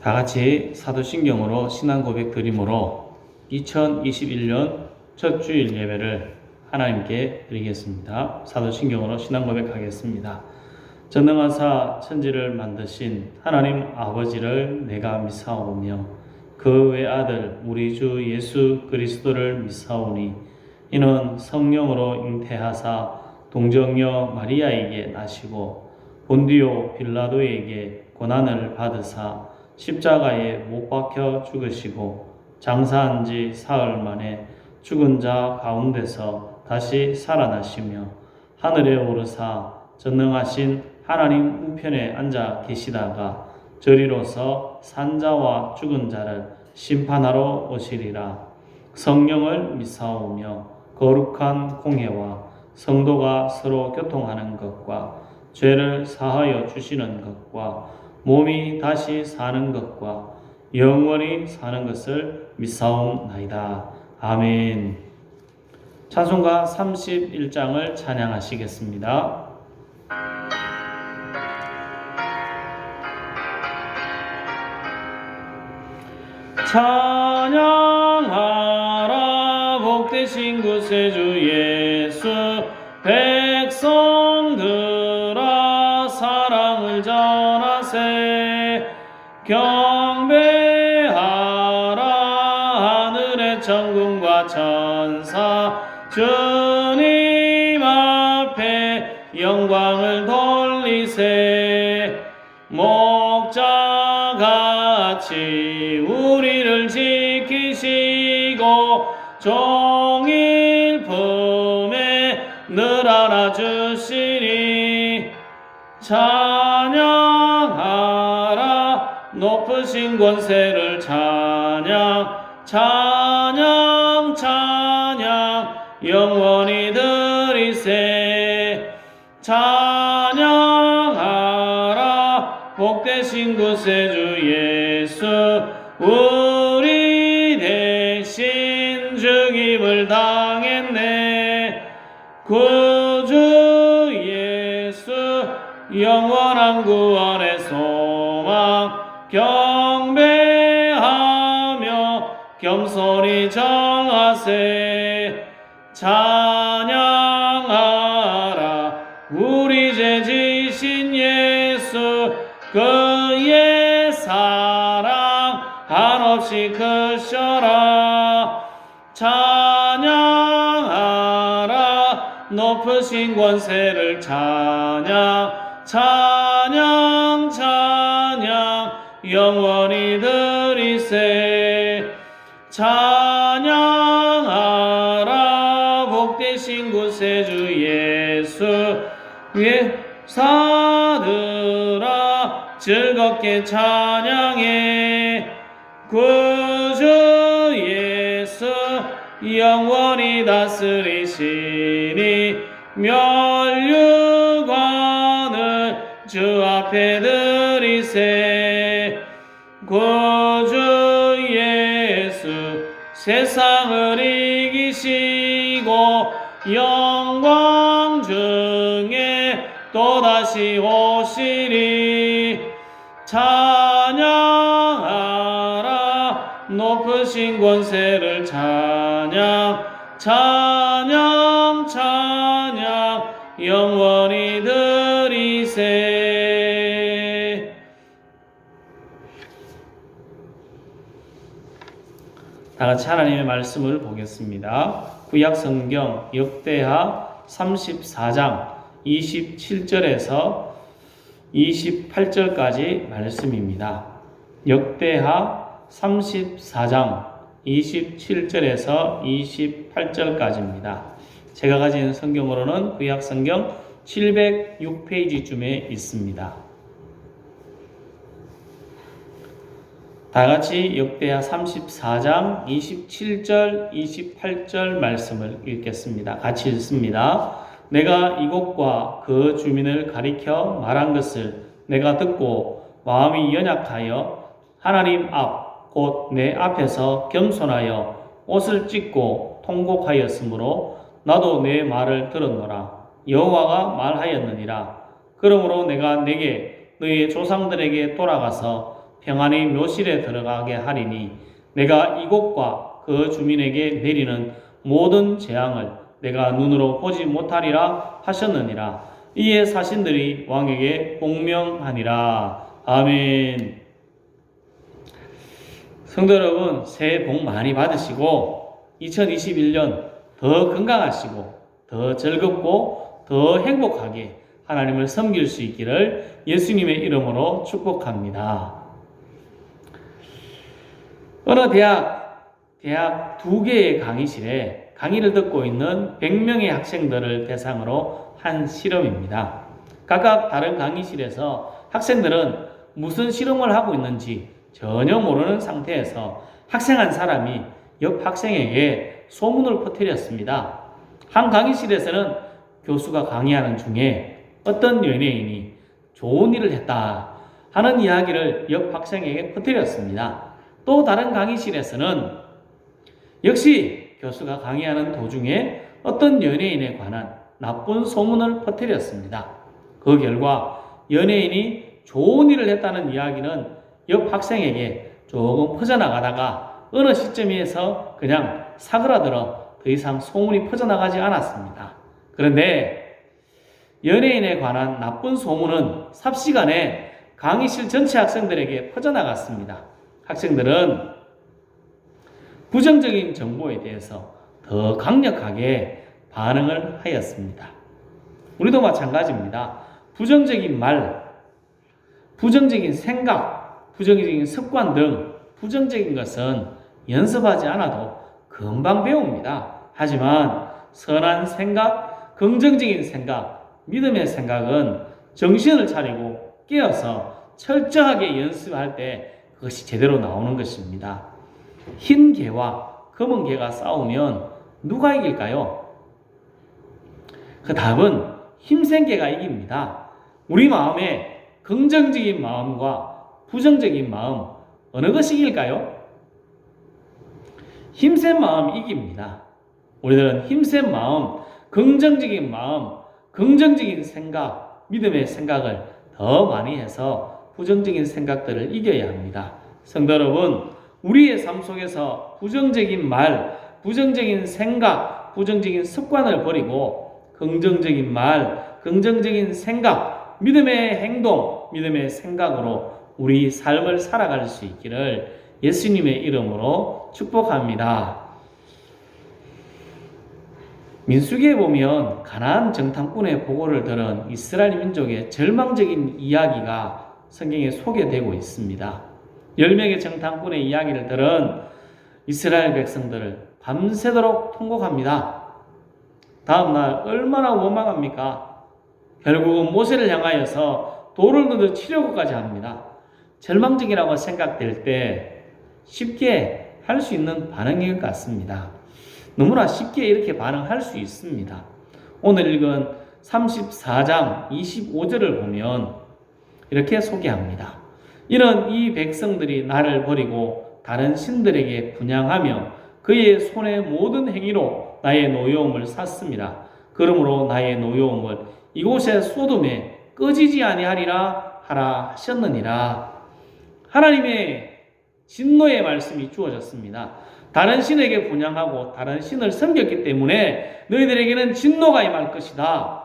다 같이 사도신경으로 신앙 고백 드림으로 2021년 첫 주일 예배를 하나님께 드리겠습니다. 사도신경으로 신앙 고백하겠습니다. 전능하사 천지를 만드신 하나님 아버지를 내가 믿사오며 그 외아들 우리 주 예수 그리스도를 믿사오니 이는 성령으로 잉태하사 동정녀 마리아에게 나시고 본디오 빌라도에게 고난을 받으사 십자가에 못 박혀 죽으시고 장사한 지 사흘 만에 죽은 자 가운데서 다시 살아나시며 하늘에 오르사 전능하신 하나님 우편에 앉아 계시다가 저리로서 산자와 죽은 자를 심판하러 오시리라. 성령을 믿사오며 거룩한 공회와 성도가 서로 교통하는 것과 죄를 사하여 주시는 것과 몸이 다시 사는 것과 영원히 사는 것을 믿사옵나이다. 아멘. 찬송가 31장을 찬양하시겠습니다. 찬양하라 복되신 구세주 예수 백성들아 사랑을 전하세 경배하라 하늘의 천군과 천사 주님 앞에 영광을 돌리세 목자같이 우리를 지키시고 종일 품에 늘 안아주시니 찬양하라 높으신 권세를 찬양 찬양 찬양 영원히 드리세 찬양하라 복되신 구세주 예수 우리 대신 죽임을 당했네 구주 예수 영원한 구원의 소망 경배하며 겸손히 정하세 찬양하라 우리 죄 지신 예수 그의 사랑 한없이 크셔라 찬양하라 높으신 권세를 찬양 찬양 찬양 영원히 드리세 찬양하라 복되신 구세주 예수 사들아 즐겁게 찬양해 구주 예수 영원히 다스리시니 면류관을 주 앞에 드리세 구주 예수 세상을 이기시고 영광 중에 또다시 오시리 찬양하라 높으신 권세를 찬양 찬양 찬양 영원히 드리세 다같이 하나님의 말씀을 보겠습니다. 구약성경 역대하 34장 27절에서 28절까지 말씀입니다. 역대하 34장 27절에서 28절까지입니다. 제가 가진 성경으로는 구약성경 706페이지쯤에 있습니다. 다같이 역대하 34장 27절 28절 말씀을 읽겠습니다. 같이 읽습니다. 내가 이곳과 그 주민을 가리켜 말한 것을 내가 듣고 마음이 연약하여 하나님 앞 곧 내 앞에서 겸손하여 옷을 찢고 통곡하였으므로 나도 내 말을 들었노라. 여호와가 말하였느니라. 그러므로 내가 내게 너희 조상들에게 돌아가서 평안의 묘실에 들어가게 하리니 내가 이곳과 그 주민에게 내리는 모든 재앙을 내가 눈으로 보지 못하리라 하셨느니라. 이에 사신들이 왕에게 복명하니라. 아멘. 성도 여러분, 새해 복 많이 받으시고 2021년 더 건강하시고 더 즐겁고 더 행복하게 하나님을 섬길 수 있기를 예수님의 이름으로 축복합니다. 어느 대학 2개의 강의실에 강의를 듣고 있는 100명의 학생들을 대상으로 한 실험입니다. 각각 다른 강의실에서 학생들은 무슨 실험을 하고 있는지 전혀 모르는 상태에서 학생 한 사람이 옆 학생에게 소문을 퍼뜨렸습니다. 한 강의실에서는 교수가 강의하는 중에 어떤 연예인이 좋은 일을 했다 하는 이야기를 옆 학생에게 퍼뜨렸습니다. 또 다른 강의실에서는 역시 교수가 강의하는 도중에 어떤 연예인에 관한 나쁜 소문을 퍼뜨렸습니다. 그 결과 연예인이 좋은 일을 했다는 이야기는 옆 학생에게 조금 퍼져나가다가 어느 시점에서 그냥 사그라들어 더 이상 소문이 퍼져나가지 않았습니다. 그런데 연예인에 관한 나쁜 소문은 삽시간에 강의실 전체 학생들에게 퍼져나갔습니다. 학생들은 부정적인 정보에 대해서 더 강력하게 반응을 하였습니다. 우리도 마찬가지입니다. 부정적인 말, 부정적인 생각, 부정적인 습관 등 부정적인 것은 연습하지 않아도 금방 배웁니다. 하지만 선한 생각, 긍정적인 생각, 믿음의 생각은 정신을 차리고 깨어서 철저하게 연습할 때 그것이 제대로 나오는 것입니다. 흰 개와 검은 개가 싸우면 누가 이길까요? 그 답은 힘센 개가 이깁니다. 우리 마음에 긍정적인 마음과 부정적인 마음 어느 것이 이길까요? 힘센 마음이 이깁니다. 우리들은 힘센 마음, 긍정적인 마음, 긍정적인 생각, 믿음의 생각을 더 많이 해서 부정적인 생각들을 이겨야 합니다. 성도 여러분, 우리의 삶 속에서 부정적인 말, 부정적인 생각, 부정적인 습관을 버리고 긍정적인 말, 긍정적인 생각, 믿음의 행동, 믿음의 생각으로 우리 삶을 살아갈 수 있기를 예수님의 이름으로 축복합니다. 민수기에 보면 가나안 정탐꾼의 보고를 들은 이스라엘 민족의 절망적인 이야기가 성경에 소개되고 있습니다. 10명의 정탐꾼의 이야기를 들은 이스라엘 백성들을 밤새도록 통곡합니다. 다음날 얼마나 원망합니까? 결국은 모세를 향하여서 돌을 넣어 치려고까지 합니다. 절망적이라고 생각될 때 쉽게 할 수 있는 반응인 것 같습니다. 너무나 쉽게 이렇게 반응할 수 있습니다. 오늘 읽은 34장 25절을 보면 이렇게 소개합니다. 이는 이 백성들이 나를 버리고 다른 신들에게 분향하며 그의 손의 모든 행위로 나의 노여움을 샀습니다. 그러므로 나의 노여움을 이곳의 소돔에 꺼지지 아니하리라 하라 하셨느니라. 하나님의 진노의 말씀이 주어졌습니다. 다른 신에게 분향하고 다른 신을 섬겼기 때문에 너희들에게는 진노가 임할 것이다.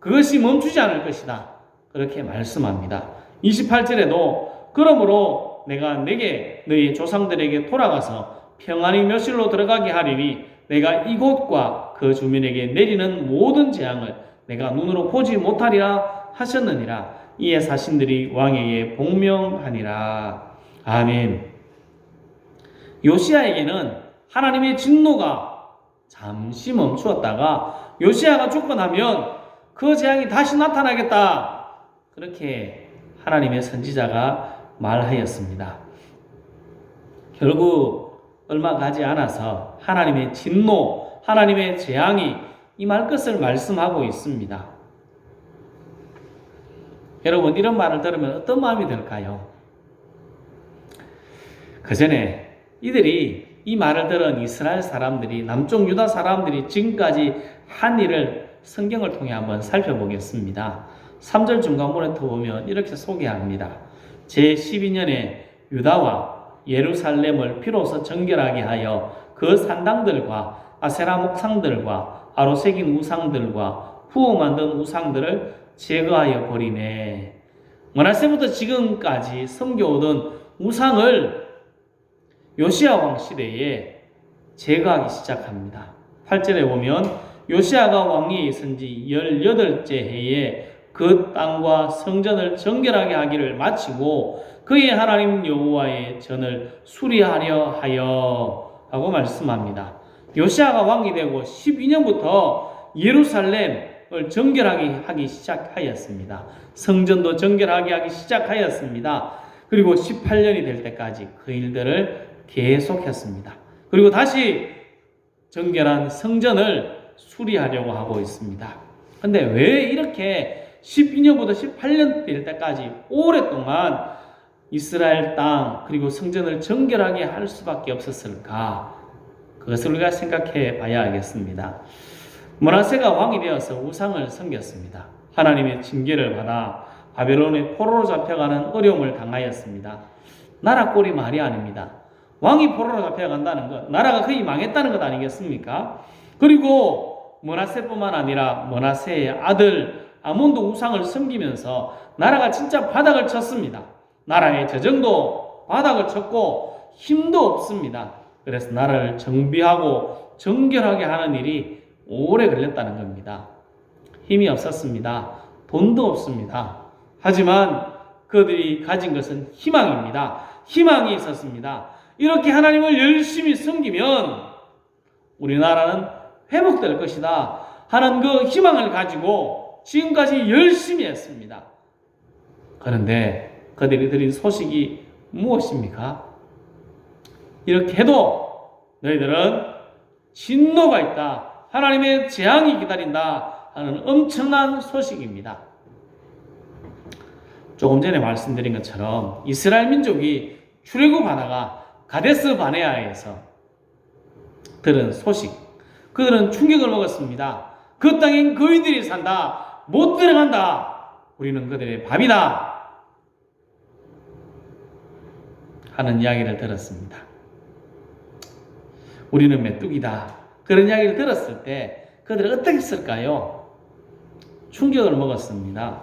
그것이 멈추지 않을 것이다. 그렇게 말씀합니다. 28절에도 그러므로 내가 내게 너희 조상들에게 돌아가서 평안히 묘실로 들어가게 하리니 내가 이곳과 그 주민에게 내리는 모든 재앙을 내가 눈으로 보지 못하리라 하셨느니라. 이에 사신들이 왕에게 복명하니라. 아멘. 요시야에게는 하나님의 진노가 잠시 멈추었다가 요시야가 죽고 나면 그 재앙이 다시 나타나겠다. 그렇게 하나님의 선지자가 말하였습니다. 결국 얼마 가지 않아서 하나님의 진노, 하나님의 재앙이 임할 것을 말씀하고 있습니다. 여러분, 이런 말을 들으면 어떤 마음이 들까요? 그 전에 이들이 이 말을 들은 이스라엘 사람들이, 남쪽 유다 사람들이 지금까지 한 일을 성경을 통해 한번 살펴보겠습니다. 3절 중간부에 보면 이렇게 소개합니다. 제12년에 유다와 예루살렘을 비로소 정결하게 하여 그 산당들과 아세라 목상들과 아로 새긴 우상들과 후어 만든 우상들을 제거하여 버리네. 므낫세부터 지금까지 섬겨오던 우상을 요시야 왕 시대에 제거하기 시작합니다. 8절에 보면 요시야가 왕위에 있은 지 18째 해에 그 땅과 성전을 정결하게 하기를 마치고 그의 하나님 여호와의 전을 수리하려 하여 하고 말씀합니다. 요시야가 왕이 되고 12년부터 예루살렘을 정결하게 하기 시작하였습니다. 성전도 정결하게 하기 시작하였습니다. 그리고 18년이 될 때까지 그 일들을 계속했습니다. 그리고 다시 정결한 성전을 수리하려고 하고 있습니다. 근데 왜 이렇게 12년부터 18년 될 때까지 오랫동안 이스라엘 땅 그리고 성전을 정결하게 할 수밖에 없었을까? 그것을 우리가 생각해 봐야 하겠습니다. 므낫세가 왕이 되어서 우상을 섬겼습니다. 하나님의 징계를 받아 바벨론의 포로로 잡혀가는 어려움을 당하였습니다. 나라 꼴이 말이 아닙니다. 왕이 포로로 잡혀간다는 것, 나라가 거의 망했다는 것 아니겠습니까? 그리고 므낫세뿐만 아니라 므낫세의 아들 아몬도 우상을 섬기면서 나라가 진짜 바닥을 쳤습니다. 나라의 재정도 바닥을 쳤고 힘도 없습니다. 그래서 나라를 정비하고 정결하게 하는 일이 오래 걸렸다는 겁니다. 힘이 없었습니다. 돈도 없습니다. 하지만 그들이 가진 것은 희망입니다. 희망이 있었습니다. 이렇게 하나님을 열심히 섬기면 우리나라는 회복될 것이다 하는 그 희망을 가지고 지금까지 열심히 했습니다. 그런데 그들이 드린 소식이 무엇입니까? 이렇게 해도 너희들은 진노가 있다, 하나님의 재앙이 기다린다 하는 엄청난 소식입니다. 조금 전에 말씀드린 것처럼 이스라엘 민족이 출애굽하다가 가데스 바네아에서 들은 소식, 그들은 충격을 먹었습니다. 그 땅엔 거인들이 산다, 못 들어간다, 우리는 그들의 밥이다 하는 이야기를 들었습니다. 우리는 메뚜기다, 그런 이야기를 들었을 때 그들은 어떻게 했을까요? 충격을 먹었습니다.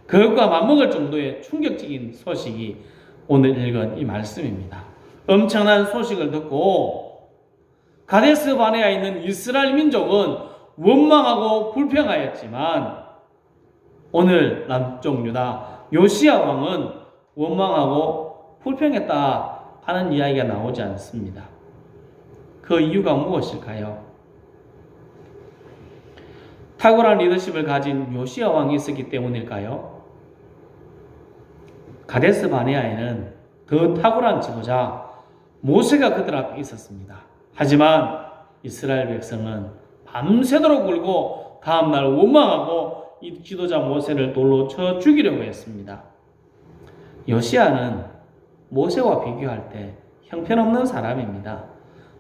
그것과 맞먹을 정도의 충격적인 소식이 오늘 읽은 이 말씀입니다. 엄청난 소식을 듣고 가데스 바네아에 있는 이스라엘 민족은 원망하고 불평하였지만 오늘 남쪽 유다 요시야 왕은 원망하고 불평했다 하는 이야기가 나오지 않습니다. 그 이유가 무엇일까요? 탁월한 리더십을 가진 요시야 왕이 있었기 때문일까요? 가데스 바네아에는 그 탁월한 지도자 모세가 그들 앞에 있었습니다. 하지만 이스라엘 백성은 밤새도록 울고 다음날 원망하고 이 지도자 모세를 돌로 쳐 죽이려고 했습니다. 요시야는 모세와 비교할 때 형편없는 사람입니다.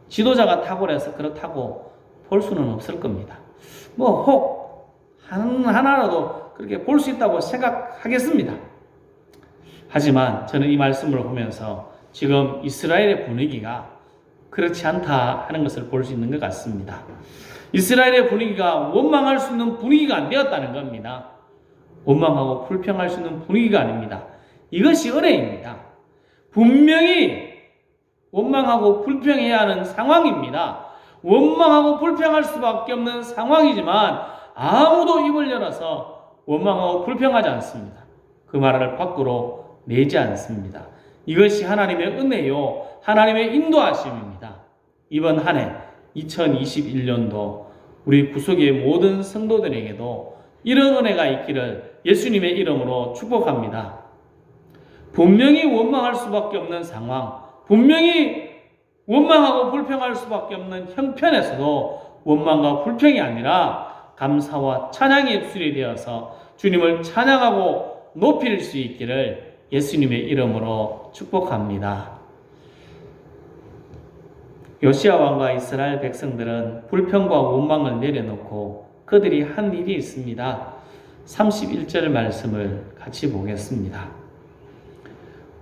지도자가 탁월해서 그렇다고 볼 수는 없을 겁니다. 혹 하나라도 그렇게 볼 수 있다고 생각하겠습니다. 하지만 저는 이 말씀을 보면서 지금 이스라엘의 분위기가 그렇지 않다 하는 것을 볼 수 있는 것 같습니다. 이스라엘의 분위기가 원망할 수 있는 분위기가 안 되었다는 겁니다. 원망하고 불평할 수 있는 분위기가 아닙니다. 이것이 은혜입니다. 분명히 원망하고 불평해야 하는 상황입니다. 원망하고 불평할 수밖에 없는 상황이지만 아무도 입을 열어서 원망하고 불평하지 않습니다. 그 말을 밖으로 내지 않습니다. 이것이 하나님의 은혜요, 하나님의 인도하심입니다. 이번 한 해 2021년도 우리 구속의 모든 성도들에게도 이런 은혜가 있기를 예수님의 이름으로 축복합니다. 분명히 원망할 수밖에 없는 상황, 분명히 원망하고 불평할 수밖에 없는 형편에서도 원망과 불평이 아니라 감사와 찬양의 입술이 되어서 주님을 찬양하고 높일 수 있기를 예수님의 이름으로 축복합니다. 요시야 왕과 이스라엘 백성들은 불평과 원망을 내려놓고 그들이 한 일이 있습니다. 31절 말씀을 같이 보겠습니다.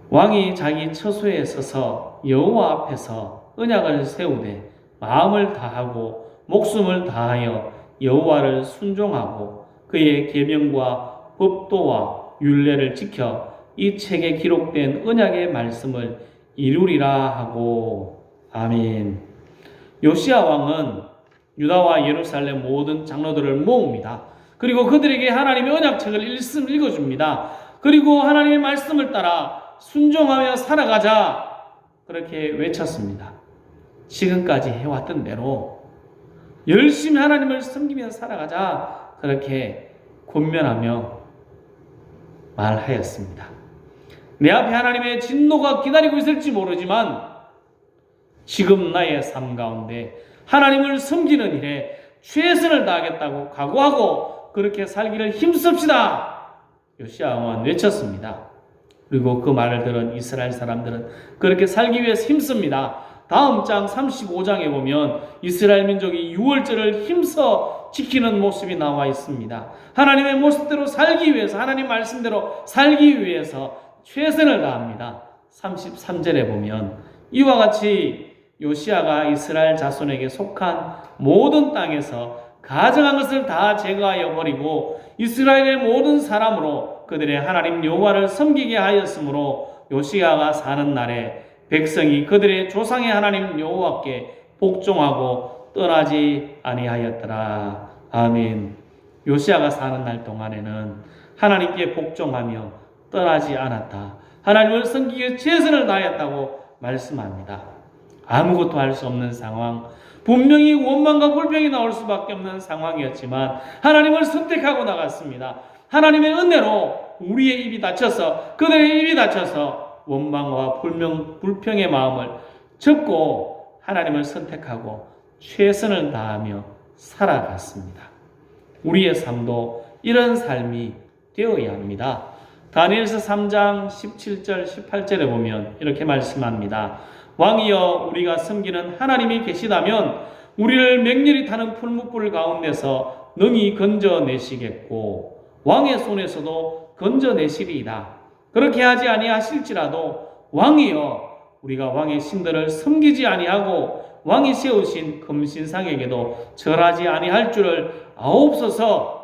왕이 자기 처소에 서서 여호와 앞에서 언약을 세우되 마음을 다하고 목숨을 다하여 여호와를 순종하고 그의 계명과 법도와 율례를 지켜 이 책에 기록된 언약의 말씀을 이루리라 하고. 아멘. 요시야 왕은 유다와 예루살렘 모든 장로들을 모읍니다. 그리고 그들에게 하나님의 언약책을 읽어줍니다. 그리고 하나님의 말씀을 따라 순종하며 살아가자, 그렇게 외쳤습니다. 지금까지 해왔던 대로 열심히 하나님을 섬기며 살아가자, 그렇게 권면하며 말하였습니다. 내 앞에 하나님의 진노가 기다리고 있을지 모르지만 지금 나의 삶 가운데 하나님을 섬기는 일에 최선을 다하겠다고 각오하고 그렇게 살기를 힘씁시다, 요시야 왕은 외쳤습니다. 그리고 그 말을 들은 이스라엘 사람들은 그렇게 살기 위해서 힘씁니다. 다음 장 35장에 보면 이스라엘 민족이 유월절을 힘써 지키는 모습이 나와 있습니다. 하나님의 모습대로 살기 위해서, 하나님 말씀대로 살기 위해서 최선을 다합니다. 33절에 보면 이와 같이 요시야가 이스라엘 자손에게 속한 모든 땅에서 가증한 것을 다 제거하여 버리고 이스라엘의 모든 사람으로 그들의 하나님 여호와를 섬기게 하였으므로 요시야가 사는 날에 백성이 그들의 조상의 하나님 여호와께 복종하고 떠나지 아니하였더라. 아멘. 요시야가 사는 날 동안에는 하나님께 복종하며 떠나지 않았다. 하나님을 섬기기에 최선을 다했다고 말씀합니다. 아무것도 할 수 없는 상황, 분명히 원망과 불평이 나올 수밖에 없는 상황이었지만 하나님을 선택하고 나갔습니다. 하나님의 은혜로 우리의 입이 닫혀서, 그들의 입이 닫혀서 원망과 불평의 마음을 접고 하나님을 선택하고 최선을 다하며 살아갔습니다. 우리의 삶도 이런 삶이 되어야 합니다. 다니엘서 3장 17절 18절에 보면 이렇게 말씀합니다. 왕이여, 우리가 섬기는 하나님이 계시다면 우리를 맹렬히 타는 풀무불 가운데서 능히 건져내시겠고 왕의 손에서도 건져내시리이다. 그렇게 하지 아니하실지라도 왕이여, 우리가 왕의 신들을 섬기지 아니하고 왕이 세우신 금신상에게도 절하지 아니할 줄을 아옵소서.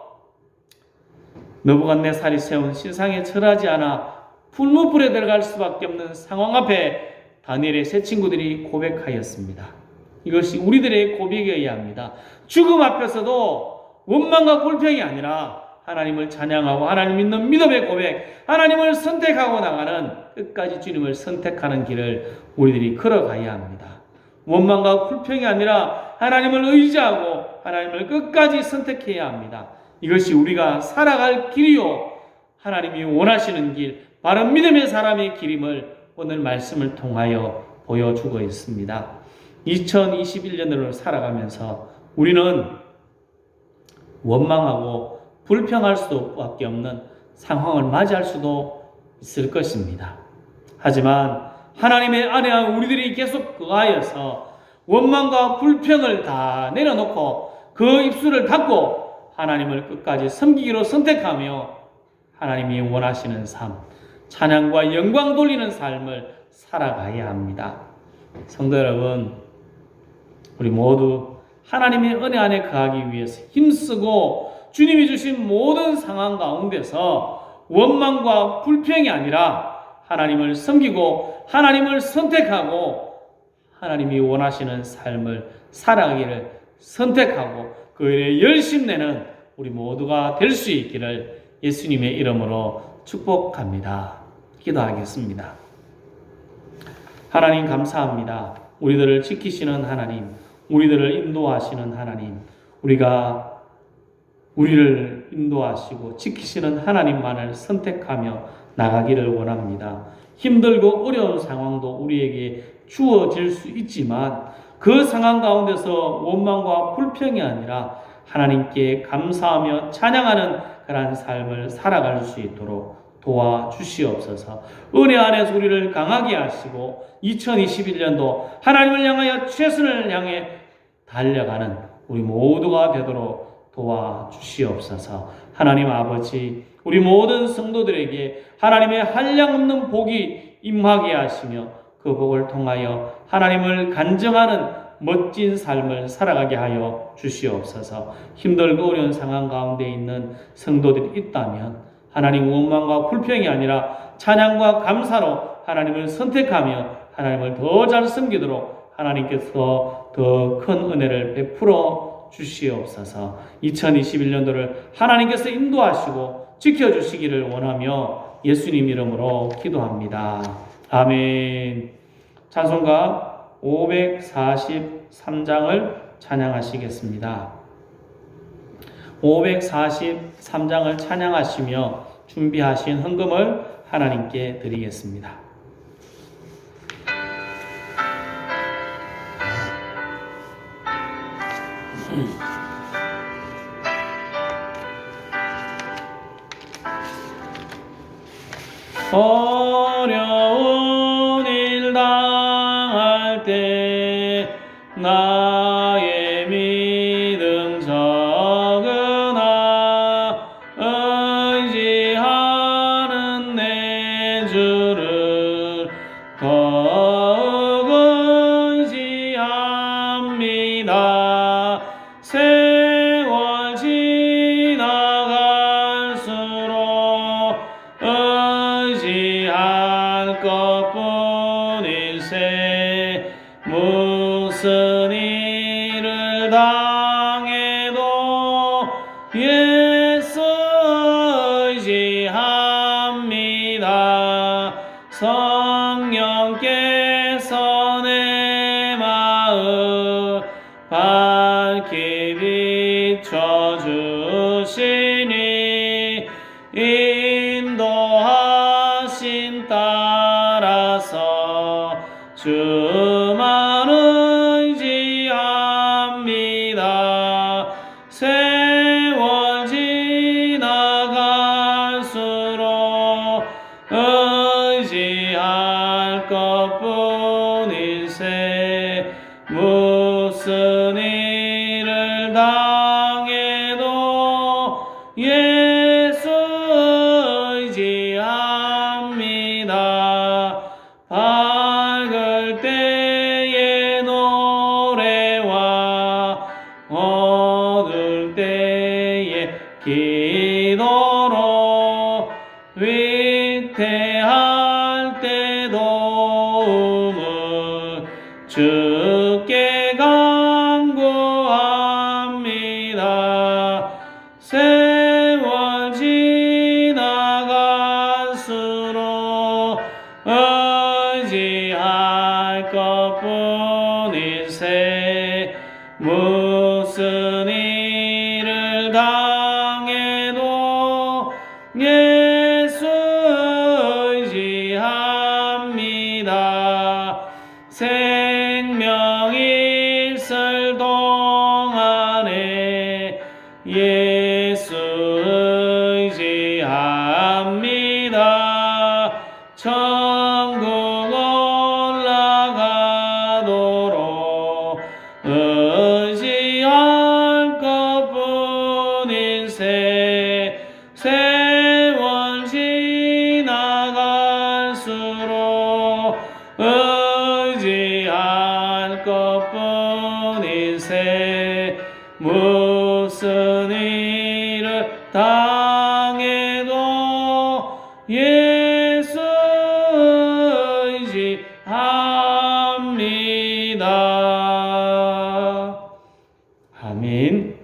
느부갓네살이 세운 신상에 절하지 않아 풀무불에 들어갈 수밖에 없는 상황 앞에 다니엘의 세 친구들이 고백하였습니다. 이것이 우리들의 고백이어야 합니다. 죽음 앞에서도 원망과 불평이 아니라 하나님을 찬양하고 하나님 믿는 믿음의 고백, 하나님을 선택하고 나가는, 끝까지 주님을 선택하는 길을 우리들이 걸어가야 합니다. 원망과 불평이 아니라 하나님을 의지하고 하나님을 끝까지 선택해야 합니다. 이것이 우리가 살아갈 길이요, 하나님이 원하시는 길, 바른 믿음의 사람의 길임을 오늘 말씀을 통하여 보여주고 있습니다. 2021년으로 살아가면서 우리는 원망하고 불평할 수밖에 없는 상황을 맞이할 수도 있을 것입니다. 하지만 하나님의 안에 우리들이 계속 거하여서 원망과 불평을 다 내려놓고 그 입술을 닫고 하나님을 끝까지 섬기기로 선택하며 하나님이 원하시는 삶, 찬양과 영광 돌리는 삶을 살아가야 합니다. 성도 여러분, 우리 모두 하나님의 은혜 안에 거하기 위해서 힘쓰고 주님이 주신 모든 상황 가운데서 원망과 불평이 아니라 하나님을 섬기고 하나님을 선택하고 하나님이 원하시는 삶을 살아가기를 선택하고 그 일에 열심 내는 우리 모두가 될 수 있기를 예수님의 이름으로 축복합니다. 기도하겠습니다. 하나님 감사합니다. 우리들을 지키시는 하나님, 우리들을 인도하시는 하나님, 우리를 인도하시고 지키시는 하나님만을 선택하며 나가기를 원합니다. 힘들고 어려운 상황도 우리에게 주어질 수 있지만 그 상황 가운데서 원망과 불평이 아니라 하나님께 감사하며 찬양하는 그러한 삶을 살아갈 수 있도록 도와주시옵소서. 은혜 안에서 우리를 강하게 하시고 2021년도 하나님을 향하여 최선을 향해 달려가는 우리 모두가 되도록 도와주시옵소서. 하나님 아버지, 우리 모든 성도들에게 하나님의 한량없는 복이 임하게 하시며 그 복을 통하여 하나님을 간증하는 멋진 삶을 살아가게 하여 주시옵소서. 힘들고 어려운 상황 가운데 있는 성도들이 있다면 하나님 원망과 불평이 아니라 찬양과 감사로 하나님을 선택하며 하나님을 더 잘 섬기도록 하나님께서 더 큰 은혜를 베풀어 주시옵소서. 2021년도를 하나님께서 인도하시고 지켜주시기를 원하며 예수님 이름으로 기도합니다. 아멘. 찬송가 543장을 찬양하시겠습니다. 543장을 찬양하시며 준비하신 헌금을 하나님께 드리겠습니다. 어려운 일 당할 때 나의 믿음 적으나 의지하는 내 주를 더욱 의지합니다. 세월 지나갈수록 의지할 것뿐일세. 무슨 일을 당해도 예수 의지합니다. 성령께서 내 마음 밝히 비춰주시니 인도하심 따라서 주만 의지합니다. 세월 지나갈수록 의지할 것뿐일세. 무슨 일을 당해도 예수 의지합니다. 밝을 때의 노래와 어두울 때의 기도로 위태할 때 도움을 주께 간구합니다. 세월 지나갈수록 의지할 것뿐일세. 무슨 일을 당해도 예수 의지합니다. 생명 있을 동안에 예수 의지합니다. 천국 올라가도록 의지할 것뿐일세. 세월 지나갈수록 의지할 것뿐일세. 무슨 일을 당해도 예수 의지합니다. 아멘.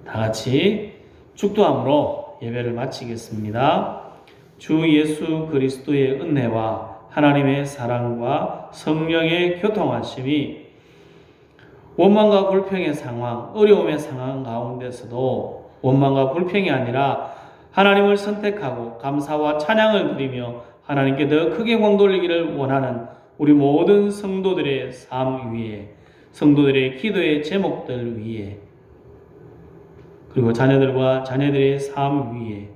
다 같이 축도함으로 예배를 마치겠습니다. 주 예수 그리스도의 은혜와 하나님의 사랑과 성령의 교통하심이 원망과 불평의 상황, 어려움의 상황 가운데서도 원망과 불평이 아니라 하나님을 선택하고 감사와 찬양을 드리며 하나님께 더 크게 공 돌리기를 원하는 우리 모든 성도들의 삶 위에, 성도들의 기도의 제목들 위에, 그리고 자녀들과 자녀들의 삶 위에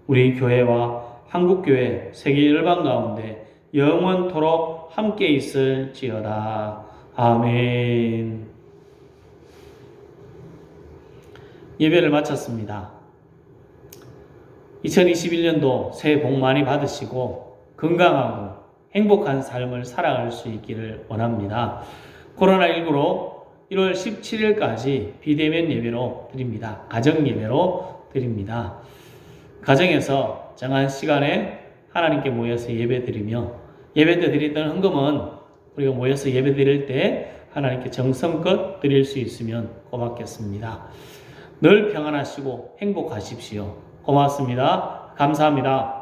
우리 교회와 한국교회 세계 열방 가운데 영원토록 함께 있을지어다. 아멘. 예배를 마쳤습니다. 2021년도 새해 복 많이 받으시고 건강하고 행복한 삶을 살아갈 수 있기를 원합니다. 코로나19로 1월 17일까지 비대면 예배로 드립니다. 가정 예배로 드립니다. 가정에서 정한 시간에 하나님께 모여서 예배 드리며 예배 때 드리던 헌금은 우리가 모여서 예배 드릴 때 하나님께 정성껏 드릴 수 있으면 고맙겠습니다. 늘 평안하시고 행복하십시오. 고맙습니다. 감사합니다.